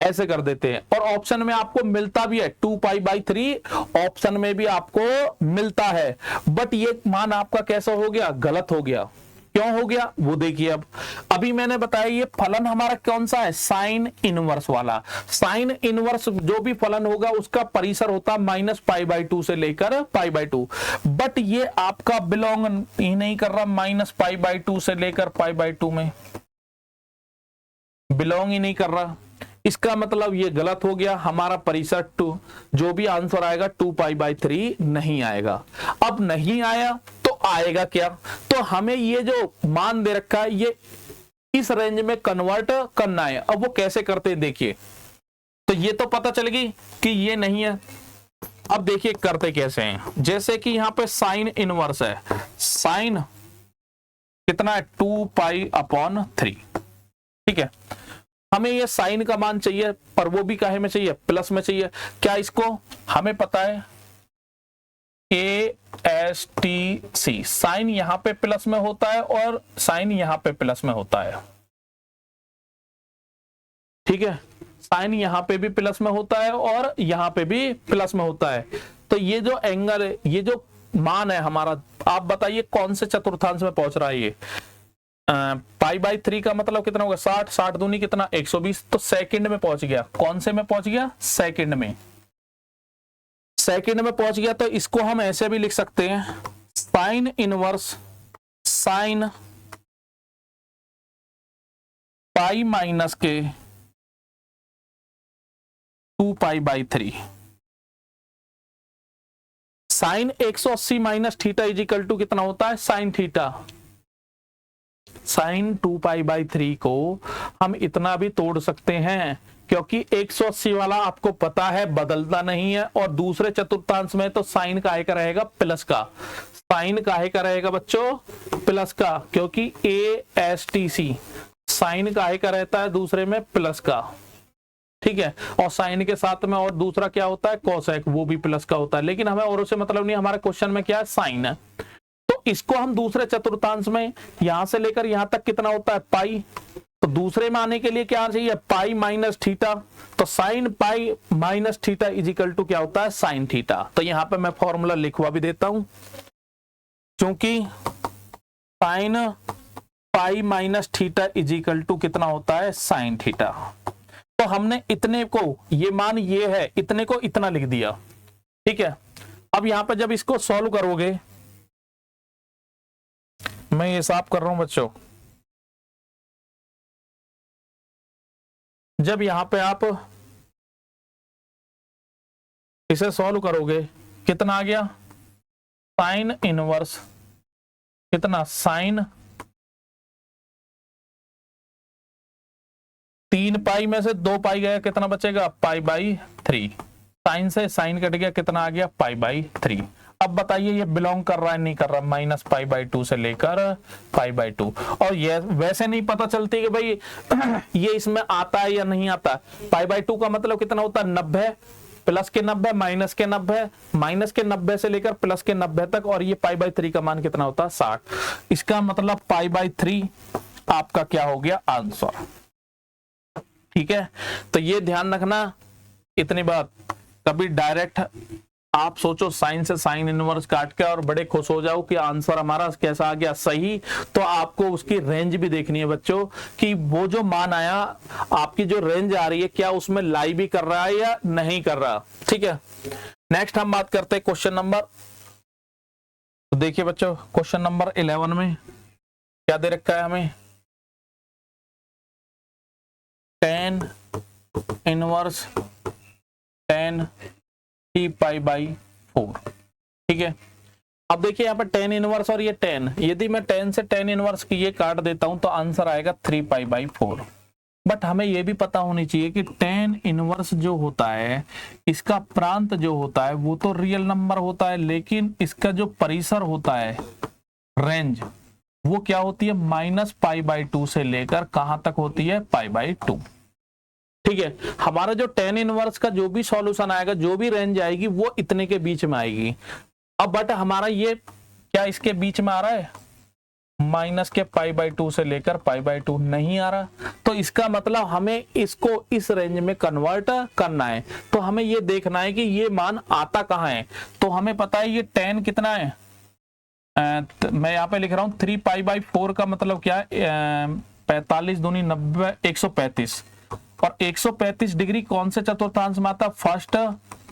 ऐसे कर देते हैं। और ऑप्शन में आपको मिलता भी है 2π/3, ऑप्शन में भी आपको मिलता है, बट ये मान आपका कैसा हो गया, गलत हो गया। क्यों हो गया वो देखिए। अब अभी मैंने बताया ये फलन हमारा कौन सा है, साइन इनवर्स वाला। साइन इनवर्स जो भी फलन होगा उसका परिसर होता -π/2 से लेकर π/2, बट ये आपका बिलोंग ही नहीं कर रहा -π/2 से लेकर π/2 में, बिलोंग ही नहीं कर रहा। इसका मतलब ये गलत हो गया, हमारा परिसर 2, जो भी आंसर आएगा 2π/3 नहीं आएगा। अब नहीं आया तो आएगा क्या, तो हमें ये जो मान दे रखा है ये इस रेंज में कन्वर्ट करना है। अब वो कैसे करते हैं देखिए, तो ये तो पता चल गई कि ये नहीं है। अब देखिए करते कैसे हैं, जैसे कि यहाँ पे साइन इनवर्स है, साइन कितना है 2π/3, ठीक है। हमें ये साइन का मान चाहिए, पर वो भी काहे में चाहिए, प्लस में चाहिए। क्या इसको हमें पता है ASTC, साइन यहां पे प्लस में होता है और साइन यहां पे प्लस में होता है, ठीक है। साइन यहां पे भी प्लस में होता है और यहां पे भी प्लस में होता है। तो ये जो एंगल है, ये जो मान है हमारा, आप बताइए कौन से चतुर्थांश में पहुंच रहा है ये। π/3 का मतलब कितना होगा 60, 60 दूनी कितना 120, तो सेकंड में पहुंच गया। कौन से में पहुंच गया, सेकंड में, सेकंड में पहुंच गया। तो इसको हम ऐसे भी लिख सकते हैं, sine inverse sine π - 2π/3, sine 180 minus theta is equal to कितना होता है, साइन थीटा। साइन 2π/3 को हम इतना भी तोड़ सकते हैं, क्योंकि 180 वाला आपको पता है बदलता नहीं है, और दूसरे चतुर्थांश में तो साइन काहे का रहेगा, प्लस का। साइन काहे का रहेगा बच्चों, प्लस का, क्योंकि ASTC साइन काहे का रहता है दूसरे में, प्लस का, ठीक है। और साइन के साथ में और दूसरा क्या होता है, कोसेक, वो भी प्लस का होता है। लेकिन हमें और से मतलब नहीं, हमारे क्वेश्चन में क्या है, साइन है। तो इसको हम दूसरे चतुर्थांश में यहां से लेकर यहां तक कितना होता है, पाई, तो दूसरे में आने के लिए क्या चाहिए, पाई माइनस थीटा। तो sine pi minus theta is equal to क्या होता है, साइन थीटा। तो यहां पे मैं फॉर्मूला लिखवा भी देता हूं, क्योंकि sine pi minus theta is equal to कितना होता है, साइन थीटा। तो हमने इतने को, ये मान ये है, इतने को इतना लिख दिया, ठीक है। अब यहां पे जब इसको सॉल्व करोगे, मैं ये साफ कर रहा हूं बच्चों, जब यहां पे आप इसे सॉल्व करोगे कितना आ गया, साइन इनवर्स कितना, साइन 3π में से 2π गया, कितना बचेगा, π/3। साइन से साइन कट गया, कितना आ गया, π/3। अब बताइए ये बिलोंग कर रहा है नहीं कर रहा, -π/2 से लेकर π/2। और ये वैसे नहीं पता चलती कि भाई ये इसमें आता है या नहीं आता। π/2 का मतलब कितना होता है, 90, प्लस के 90 माइनस के 90, माइनस के 90 से लेकर प्लस के 90 तक, और ये π/3 का मान कितना होता है, 60। इसका मतलब π/3 आपका क्या हो गया, आंसर, ठीक है। तो ये ध्यान रखना इतनी बात। कभी डायरेक्ट आप सोचो साइन से साइन इनवर्स काट के और बड़े खुश हो जाओ कि आंसर हमारा कैसा आ गया, सही, तो आपको उसकी रेंज भी देखनी है बच्चों, कि वो जो मान आया, आपकी जो रेंज आ रही है, क्या उसमें लाई भी कर रहा है या नहीं कर रहा, ठीक है। नेक्स्ट हम बात करते हैं क्वेश्चन नंबर, तो देखिए बच्चों क्वेश्चन नंबर 11 में क्या दे रखा है हमें, tan इनवर्स tan t π/4, ठीक है। अब देखिए यहाँ पर tan इनवर्स और ये tan, यदि मैं tan से tan इनवर्स की ये काट देता हूं तो आंसर आएगा 3π/4। बट हमें ये भी पता होनी चाहिए कि tan इनवर्स जो होता है, इसका प्रांत जो होता है वो तो रियल नंबर होता है, लेकिन इसका जो परिसर होता है, रेंज, वो क्या होती है, -π/2 से लेकर कहां तक होती है, π/2, ठीक है। हमारा जो tan इनवर्स का जो भी सॉल्यूशन आएगा, जो भी रेंज आएगी, वो इतने के बीच में आएगी। अब बट हमारा ये क्या इसके बीच में आ रहा है, माइनस के π/2 से लेकर π/2 नहीं आ रहा, तो इसका मतलब हमें इसको इस रेंज में कन्वर्ट करना है। तो हमें ये देखना है कि ये मान आता कहाँ है। तो हमें पता है ये tan कितना है, मैं यहाँ पे लिख रहा हूँ 3π/4 का मतलब क्या है, 45 दूनी 90, 135। और 135 डिग्री कौन से चतुर्थांश में आता है? फर्स्ट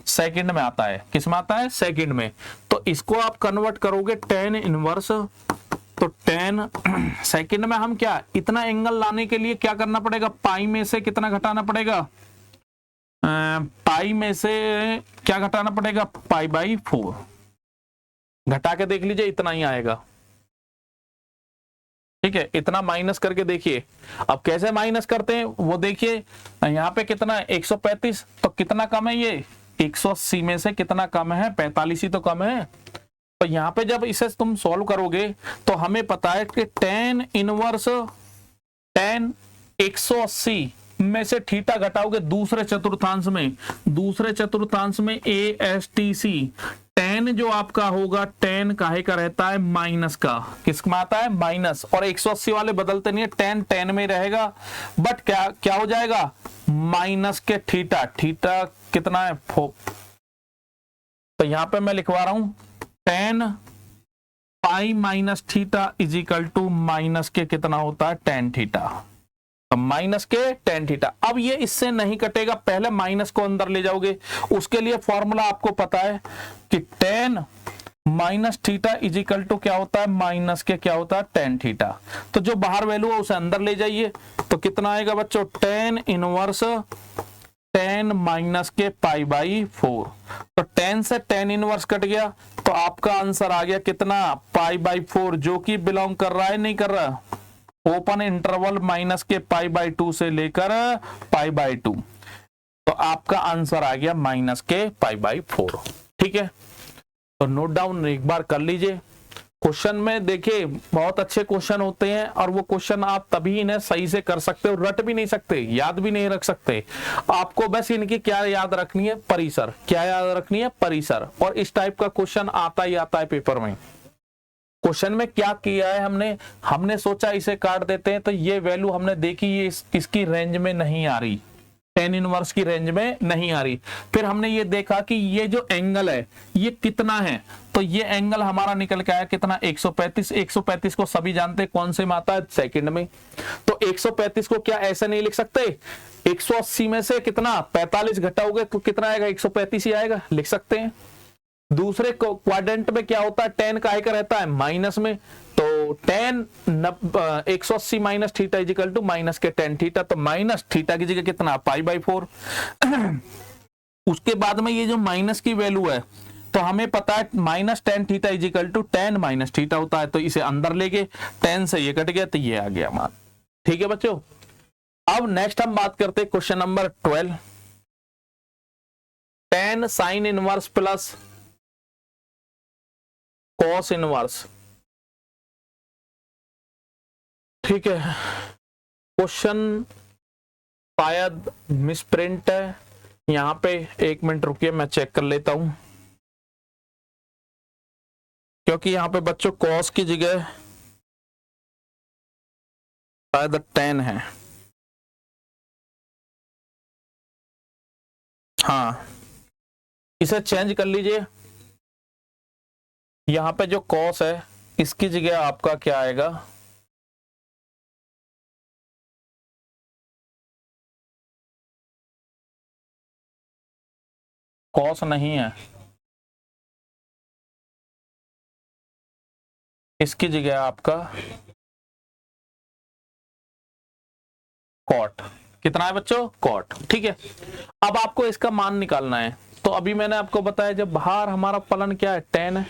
सेकंड में आता है। किस में आता है? सेकंड में। तो इसको आप कन्वर्ट करोगे tan इनवर्स, तो tan सेकंड में हम क्या, इतना एंगल लाने के लिए क्या करना पड़ेगा? पाई में से कितना घटाना पड़ेगा? पाई में से क्या घटाना पड़ेगा? π/4। घटा के देख लीजिए, इतना ही आएगा। ठीक है, इतना माइनस करके देखिए। अब कैसे माइनस करते हैं वो देखिए। यहाँ पे कितना है? 135। तो कितना कम है ये? 180 में से कितना कम है? 45 ही तो कम है। तो यहाँ पे जब इसे तुम सॉल्व करोगे तो हमें पता है कि tan इनवर्स tan 180 में से थीटा घटाओगे दूसरे चतुर्थांश में, दूसरे चतुर्थांश में ASTC, tan जो आपका होगा, tan काहे का रहता है? माइनस का। किस में आता है? माइनस। और 180 वाले बदलते नहीं है, tan tan में रहेगा, बट क्या क्या हो जाएगा? माइनस के थीटा। थीटा कितना है? 4। तो यहां पे मैं लिखवा रहा हूं tan pi minus theta is equal to minus के कितना होता है? tan theta. माइनस के tan थीटा। अब ये इससे नहीं कटेगा, पहले माइनस को अंदर ले जाओगे। उसके लिए फॉर्मूला आपको पता है कि tan minus theta is equal to क्या होता है? माइनस के क्या होता है? tan theta. तो जो बाहर वैल्यू है उसे अंदर ले जाइए, तो कितना आएगा बच्चों? tan इनवर्स tan माइनस के π/4। तो tan से tan इनवर्स कट गया, तो आपका आंसर आ गया कितना? π/4, जो कि बिलोंग कर रहा है, नहीं कर रहा, ओपन इंटरवल माइनस के π/2 से लेकर π/2। तो आपका आंसर आ गया माइनस के π/4। ठीक है, तो नोट डाउन एक बार कर लीजिए। क्वेश्चन में देखिए बहुत अच्छे क्वेश्चन होते हैं, और वो क्वेश्चन आप तभी इन्हें सही से कर सकते हो, रट भी नहीं सकते, याद भी नहीं रख सकते। आपको बस इनकी क्या याद रखनी है? परिसर। क्या याद रखनी है? परिसर। और इस टाइप का क्वेश्चन आता ही आता है पेपर में। क्वेश्चन में क्या किया है हमने सोचा इसे काट देते हैं, तो ये वैल्यू हमने देखी, ये इसकी रेंज में नहीं आ रही, tan इनवर्स की रेंज में नहीं आ रही। फिर हमने ये देखा कि ये जो एंगल है ये कितना है, तो ये एंगल हमारा निकल के आया कितना? 135। 135 को सभी जानते हैं कौन से में आता है? सेकंड में। तो 135 को क्या ऐसे नहीं लिख सकते? 180 में से कितना 45 घटाओगे तो कितना आएगा? 135 ही आएगा, लिख सकते हैं। दूसरे क्वाड्रेंट में क्या होता है? tan काहे का रहता है? माइनस में। तो tan 180 minus theta is equal to minus के tan थीटा। तो माइनस थीटा की जगह कितना? π/4। उसके बाद में ये जो माइनस की वैल्यू है, तो हमें पता है minus tan theta is equal to tan minus theta होता है। तो इसे अंदर ले गए, tan से ये कट गया, तो ये आ गया मान। ठीक है बच्चों, अब नेक्स्ट हम बात करते हैं question number 12। tan sine inverse plus cos inverse. ठीक है, क्वेश्चन शायद मिसप्रिंट है, यहां पे 1 मिनट रुकिए, मैं चेक कर लेता हूं, क्योंकि यहां पे बच्चों कॉस की जगह शायद tan है। हाँ, इसे चेंज कर लीजिए। यहां पे जो कॉस है इसकी जगह आपका क्या आएगा? कॉस नहीं है, इसकी जगह आपका कॉट। कितना है बच्चों? कॉट। ठीक है, अब आपको इसका मान निकालना है। तो अभी मैंने आपको बताया जब बाहर हमारा फलन क्या है? tan है,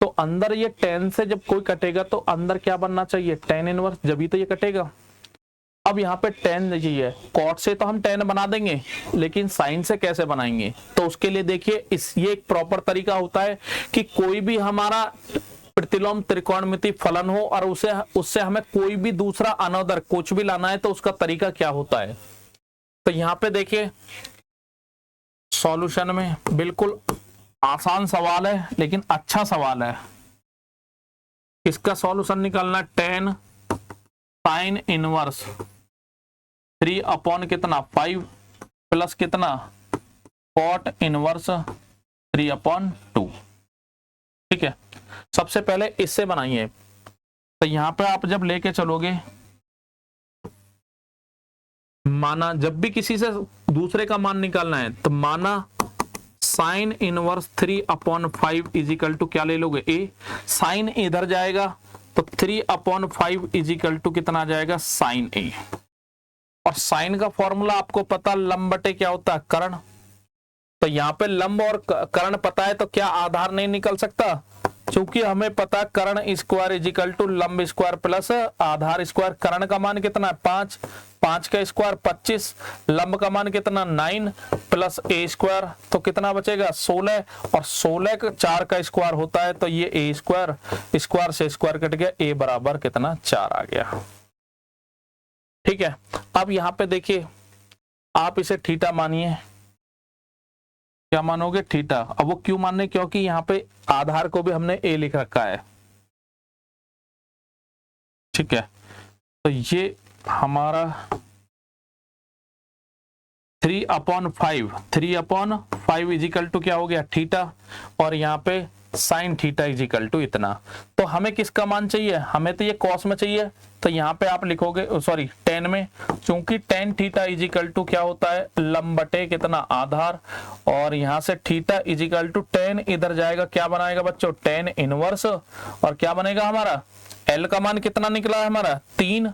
तो अंदर ये tan से जब कोई कटेगा तो अंदर क्या बनना चाहिए? tan इनवर्स, जब ही तो ये कटेगा। अब यहाँ पे tan ये है, कॉट से तो हम tan बना देंगे, लेकिन साइन से कैसे बनाएंगे? तो उसके लिए देखिए ये एक प्रॉपर तरीका होता है कि कोई भी हमारा प्रतिलोम त्रिकोणमिति फलन हो और उससे हमें कोई भी दूसरा अनदर कुछ भी लाना है, तो उसका तरीका क्या होता है? तो यहाँ पे देखिए सॉल्यूशन में बिल्कुल आसान सवाल है, लेकिन अच्छा सवाल है। इसका सॉल्यूशन निकालना tan साइन इनवर्स 3 अपॉन कितना 5 प्लस कितना कॉट इनवर्स 3 अपॉन 2। ठीक है, सबसे पहले इससे बनाइए। तो यहां पे आप जब लेके चलोगे, माना जब भी किसी से दूसरे का मान निकालना है तो माना sine inverse 3/5 is equal to क्या ले लोगे, ए। साइन इधर जाएगा तो 3/5 इज इक्वल टू कितना आ जाएगा, साइन ए। और साइन का फॉर्मूला आपको पता, लंब बटे क्या होता है, कर्ण। तो यहाँ पे लंब और कर्ण पता है तो क्या आधार नहीं निकल सकता, क्योंकि हमें पता कर्ण स्क्वायर इज इक्वल टू लंब स्क्वायर प्लस आधार स्क्वायर। कर्ण का मान कितना है 5, 5 का स्क्वायर 25, लंब का मान कितना 9 प्लस ए स्क्वायर, तो कितना बचेगा 16, और 16 का 4 का स्क्वायर होता है तो ये ए स्क्वायर, स्क्वायर से स्क्वायर कट गया, ए बराबर कितना 4 आ गया। ठीक है, अब यहाँ पे देखिए आप इसे थीटा मानिए, क्या मानोगे, थीटा। अब वो क्यों मानने, क्योंकि यहाँ पे आधार को भी हमने ए लिख रखा है। ठीक है, तो ये हमारा 3/5 इज इक्वल टू क्या हो गया, थीटा, और यहाँ पे sine theta is equal to इतना। तो हमें किसका मान चाहिए, हमें तो ये कॉस में चाहिए, तो यहाँ पे आप लिखोगे, सॉरी टेन में, क्योंकि tan theta is equal to क्या होता है, लंब बटे कितना आधार, और यहाँ से theta is equal to tan इधर जाएगा, क्या बनाएगा बच्चों, टेन इनवर्स, और क्या बनेगा हमारा, एल का मान कितना निकला है हमारा 3,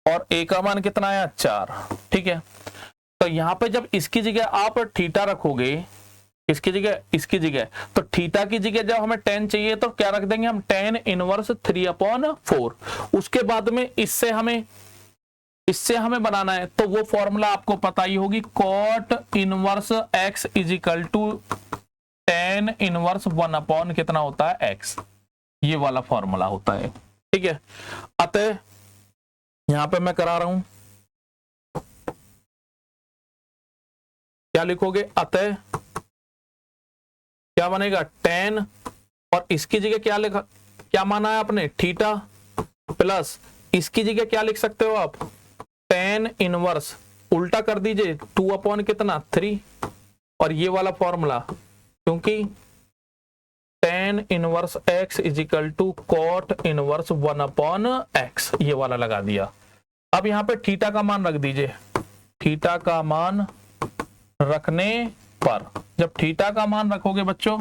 और ए का मान कितना आया 4। ठीक है, तो यहाँ पे जब इसकी जगह आप थीटा रखोगे, इसकी जगह तो थीटा की जगह जब हमें टेन चाहिए तो क्या रख देंगे हम, टेन इनवर्स 3/4। उसके बाद में इससे हमें बनाना है, तो वो फॉर्मूला आपको पता ही होगी, cot inverse x is equal to tan inverse 1 कितना होता है एक्स, ये वाला फॉर्मूला होता है। ठीक है, अतः यहां पे मैं करा रहा हूं, क्या लिखोगे, अतः क्या बनेगा, टेन, और इसकी जगह क्या लिखा, क्या माना है आपने, थीटा, प्लस इसकी जगह क्या लिख सकते हो आप, टेन इनवर्स, उल्टा कर दीजिए 2 कितना 3, और ये वाला फॉर्मूला, क्योंकि tan inverse x is equal to cot inverse 1/x, ये वाला लगा दिया। अब यहाँ पे थीटा का मान रख दीजिए, थीटा का मान रखने पर, जब थीटा का मान रखोगे बच्चों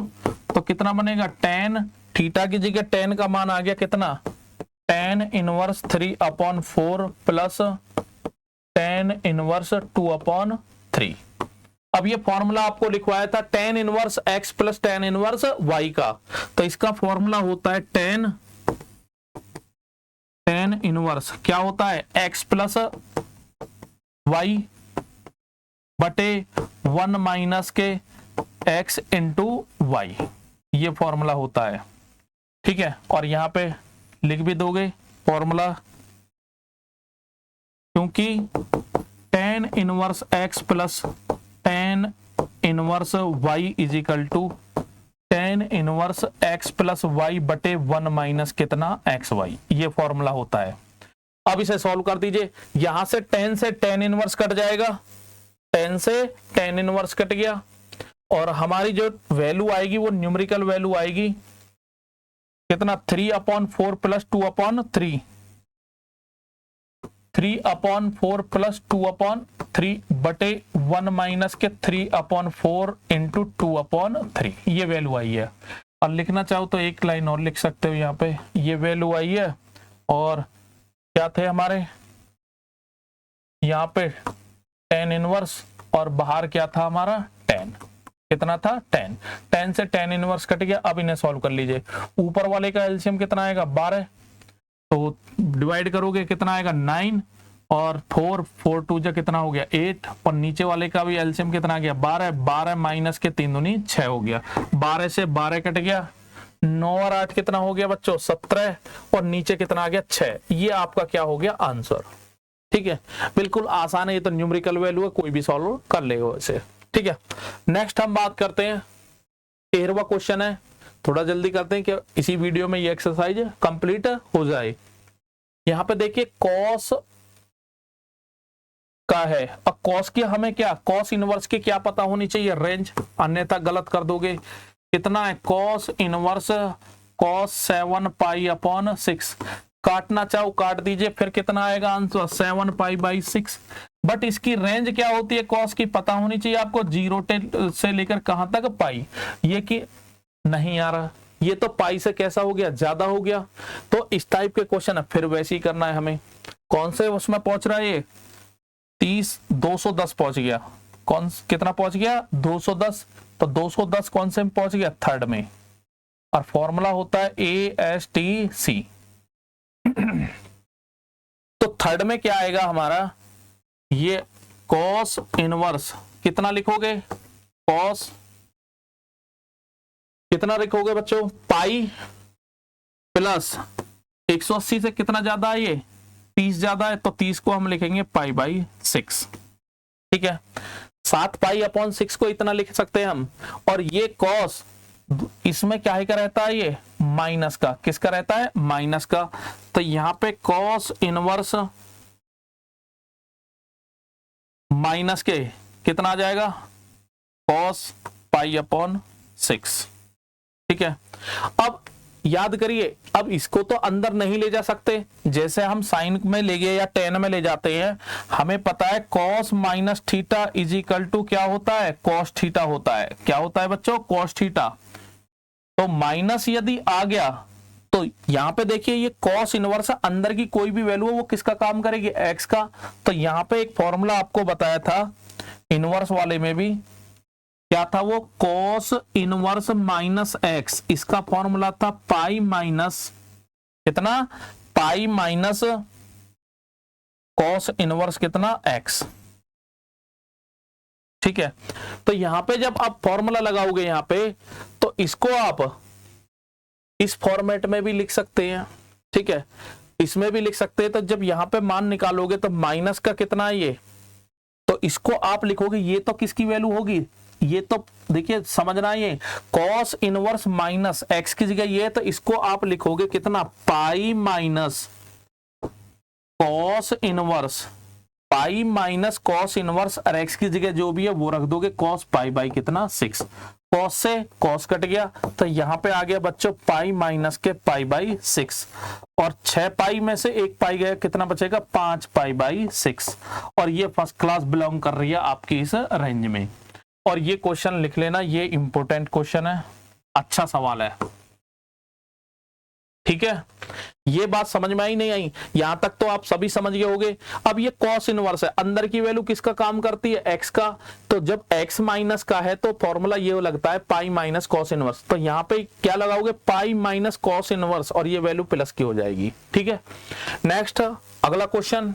तो कितना बनेगा, टेन, थीटा की जगह टेन का मान आ गया कितना, tan inverse 3/4 plus tan inverse 2/3। अब ये फॉर्मूला आपको लिखवाया था tan inverse x plus tan inverse y का, तो इसका फॉर्मूला होता है टेन इनवर्स क्या होता है, एक्स प्लस वाई बटे 1 माइनस के x इंटू वाई, ये फॉर्मूला होता है। ठीक है, और यहां पे लिख भी दोगे फॉर्मूला, क्योंकि tan inverse x plus tan inverse y is equal to tan inverse x plus y बटे 1 माइनस कितना एक्स वाई, ये फॉर्मूला होता है। अब इसे सॉल्व कर दीजिए, यहां से टेन इनवर्स कट जाएगा, 10 से टेन इनवर्स कट गया, और हमारी जो वैल्यू आएगी वो न्यूमेरिकल वैल्यू आएगी कितना, 3/4 प्लस 2/3, 3/4 प्लस 2/3 बटे 1 माइनस के 3/4 इंटू 2/3, ये वैल्यू आई है। और लिखना चाहो तो एक लाइन और लिख सकते हो, यहाँ पे ये वैल्यू आई है, और क्या थे हमारे यहाँ पे टेन इनवर्स, और बाहर क्या था हमारा 10, कितना था 10, 10 से टेन इनवर्स कट गया। अब इन्हें सॉल्व कर लीजिए, ऊपर वाले का एलसीएम कितना आएगा 12, तो डिवाइड करोगे कितना आएगा 9, और 4 2 जा कितना हो गया 8, और नीचे वाले का भी एलसीएम कितना आ गया 12 माइनस के 3 दूनी 6 हो गया, 12 से 12 कट गया, 9 और 8 कितना हो गया बच्चों 17, और नीचे कितना आ गया 6, ये आपका क्या हो गया आंसर। ठीक है, बिल्कुल आसान है, ये तो न्यूमेरिकल वैल्यू है, कोई भी सॉल्व कर लेगा इसे। ठीक है, नेक्स्ट हम बात करते हैं 13वां क्वेश्चन है, थोड़ा जल्दी करते हैं कि इसी वीडियो में ये एक्सरसाइज कंप्लीट हो जाए। यहाँ पे देखिए कॉस का है, अब कॉस की हमें क्या, कॉस इनवर्स की क्या पता होनी चाहिए, रेंज, अन्यथा गलत कर दोगे। कितना है cos inverse cos 7 pi upon 6, काटना चाहो काट दीजिए, फिर कितना आएगा आंसर 7 पाई बाई 6। बट इसकी रेंज क्या होती है कॉस की, पता होनी चाहिए आपको, 0 से लेकर कहां तक पाई। ये कि नहीं आ रहा, ये तो पाई से कैसा हो गया, ज्यादा हो गया। तो इस टाइप के क्वेश्चन है फिर वैसे ही करना है हमें। कौन से उसमें पहुंच रहा है ये 30 210 पहुंच गया, कौन कितना पहुंच गया 210, तो 210 कौन से में पहुंच गया, थर्ड में, और फॉर्मूला होता है ASTC। तो थर्ड में क्या आएगा हमारा, ये cos इनवर्स कितना लिखोगे, cos कितना लिखोगे बच्चों, पाई प्लस 180 से कितना ज्यादा है, ये 30 ज्यादा है, तो 30 को हम लिखेंगे पाई बाई 6। ठीक है, 7 पाई अपॉन 6 को इतना लिख सकते हैं हम। और ये कॉस इसमें क्या ही का रहता है, ये माइनस का, किसका रहता है, माइनस का। तो यहां पे कॉस इनवर्स माइनस के कितना आ जाएगा, कॉस पाई अपॉन 6। ठीक है, अब याद करिए, अब इसको तो अंदर नहीं ले जा सकते, जैसे हम साइन में ले गए या टेन में ले जाते हैं, हमें पता है cos minus theta is equal to क्या होता है, कॉस थीटा होता है। क्या होता है बच्चों, कॉस थीटा। तो माइनस यदि आ गया तो यहां पे देखिए ये कॉस इनवर्स अंदर की कोई भी वैल्यू है वो किसका काम करेगी, एक्स का। तो यहां पे एक फॉर्मूला आपको बताया था इनवर्स वाले में भी, क्या था वो, cos इनवर्स माइनस एक्स, इसका फॉर्मूला था पाई माइनस कितना, पाई माइनस cos इनवर्स कितना एक्स। ठीक है, तो यहां पे जब आप फॉर्मूला लगाओगे यहां पे, तो इसको आप इस फॉर्मेट में भी लिख सकते हैं। ठीक है, इसमें भी लिख सकते हैं। तो जब यहां पे मान निकालोगे तो माइनस का कितना है ये, तो इसको आप लिखोगे, ये तो किसकी वैल्यू होगी, ये तो देखिए समझना, ये cos इनवर्स माइनस एक्स की जगह ये है, तो इसको आप लिखोगे कितना, pi minus cos inverse, pi minus cos inverse, और एक्स की जगह जो भी है वो रख दोगे cos पाई बाई कितना 6। cos से cos कट गया, तो यहां पे आ गया बच्चों पाई माइनस के पाई बाई 6, और 6 पाई में से 1 पाई गया, कितना बचेगा 5 पाई बाई 6। और ये फर्स्ट क्लास बिलोंग कर रही है आपकी इस रेंज में। और ये क्वेश्चन लिख लेना, ये इंपॉर्टेंट क्वेश्चन है, अच्छा सवाल है। ठीक है, ये बात समझ में आई नहीं आई, यहां तक तो आप सभी समझ गए होंगे। अब ये cos इनवर्स है, अंदर की वैल्यू किसका काम करती है, x का। तो जब x माइनस का है तो फॉर्मूला ये लगता है पाई माइनस cos इनवर्स। तो यहां पे क्या लगाओगे, पाई माइनस cos इनवर्स, और ये वैल्यू प्लस की हो जाएगी। ठीक है, नेक्स्ट अगला क्वेश्चन,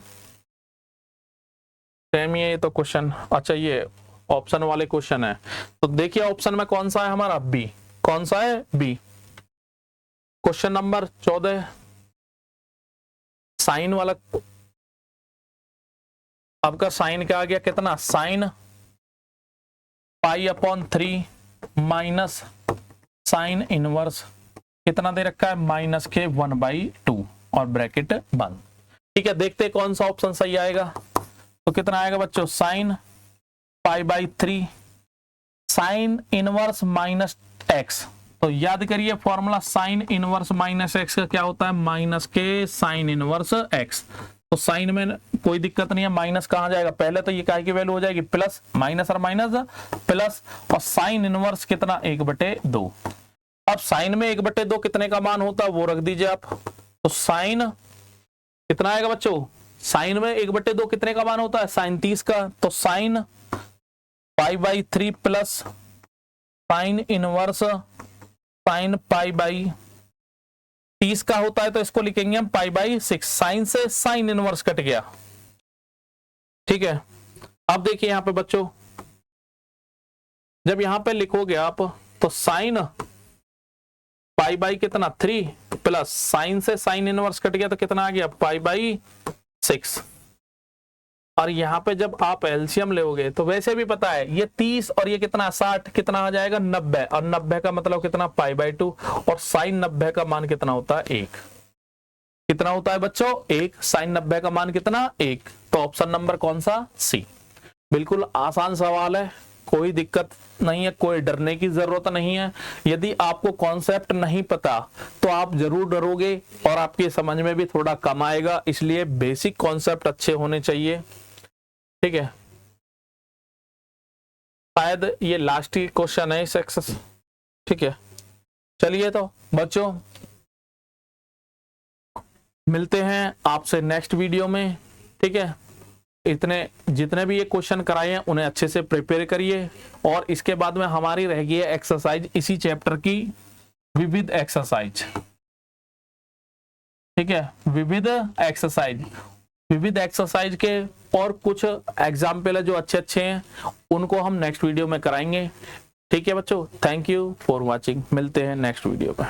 सेम ये तो क्वेश्चन, अच्छा ये ऑप्शन वाले क्वेश्चन है। तो देखिए ऑप्शन में कौन सा है हमारा, बी। कौन सा है, बी। क्वेश्चन नंबर 14 साइन वाला, आपका साइन क्या आ गया, कितना, sine pi upon 3 minus sine inverse कितना दे रखा है, माइनस के 1/2 और ब्रैकेट बंद। ठीक है, देखते हैं कौन सा ऑप्शन सही आएगा। तो कितना आएगा बच्चों, sine pi by 3 sine inverse minus x. तो याद करिए formula sine inverse minus x का क्या होता है, माइनस के साइन इनवर्स एक्स। तो साइन में कोई दिक्कत नहीं है, माइनस कहां जाएगा, पहले तो ये काय की वैल्यू हो जाएगी प्लस, माइनस और माइनस प्लस, और साइन इनवर्स कितना 1/2। अब साइन में 1/2 कितने का मान होता है वो रख दीजिए आप। तो साइन कितना आएगा बच्चों, साइन में 1/2 कितने का मान होता है, साइन 30 का। तो sine pi by 3 plus sign inverse sine pi by 30 का होता है, तो इसको लिखेंगे हम पाई बाई 6। साइन से साइन इनवर्स कट गया। ठीक है, अब देखिए यहां पे बच्चों, जब यहां पे लिखोगे आप, तो साइन पाई बाई कितना 3 प्लस साइन से साइन इनवर्स कट गया, तो कितना आ गया पाई बाई 6। और यहाँ पे जब आप एलसीएम लोगे तो वैसे भी पता है ये 30 और ये कितना 60, कितना आ जाएगा 90, और 90 का मतलब कितना पाई बाई 2, और साइन 90 का मान कितना होता है 1। कितना होता है बच्चों 1, साइन 90 का मान कितना 1। तो ऑप्शन नंबर कौन सा, सी। बिल्कुल आसान सवाल है, कोई दिक्कत नहीं है, कोई डरने की जरूरत नहीं है। यदि आपको कॉन्सेप्ट नहीं पता तो आप जरूर डरोगे और आपके समझ में भी थोड़ा कम आएगा, इसलिए बेसिक कॉन्सेप्ट अच्छे होने चाहिए। ठीक है, शायद ये लास्ट ही क्वेश्चन है इस एक्सरसाइज। ठीक है, चलिए तो बच्चों मिलते हैं आपसे नेक्स्ट वीडियो में। ठीक है, इतने जितने भी ये क्वेश्चन कराए हैं उन्हें अच्छे से प्रिपेयर करिए, और इसके बाद में हमारी रह गई है एक्सरसाइज इसी चैप्टर की, विविध एक्सरसाइज। ठीक है, विविध एक्सरसाइज, विविध एक्सरसाइज के और कुछ एग्जाम्पल है जो अच्छे अच्छे हैं, उनको हम नेक्स्ट वीडियो में कराएंगे। ठीक है बच्चों, थैंक यू फॉर वॉचिंग, मिलते हैं नेक्स्ट वीडियो में।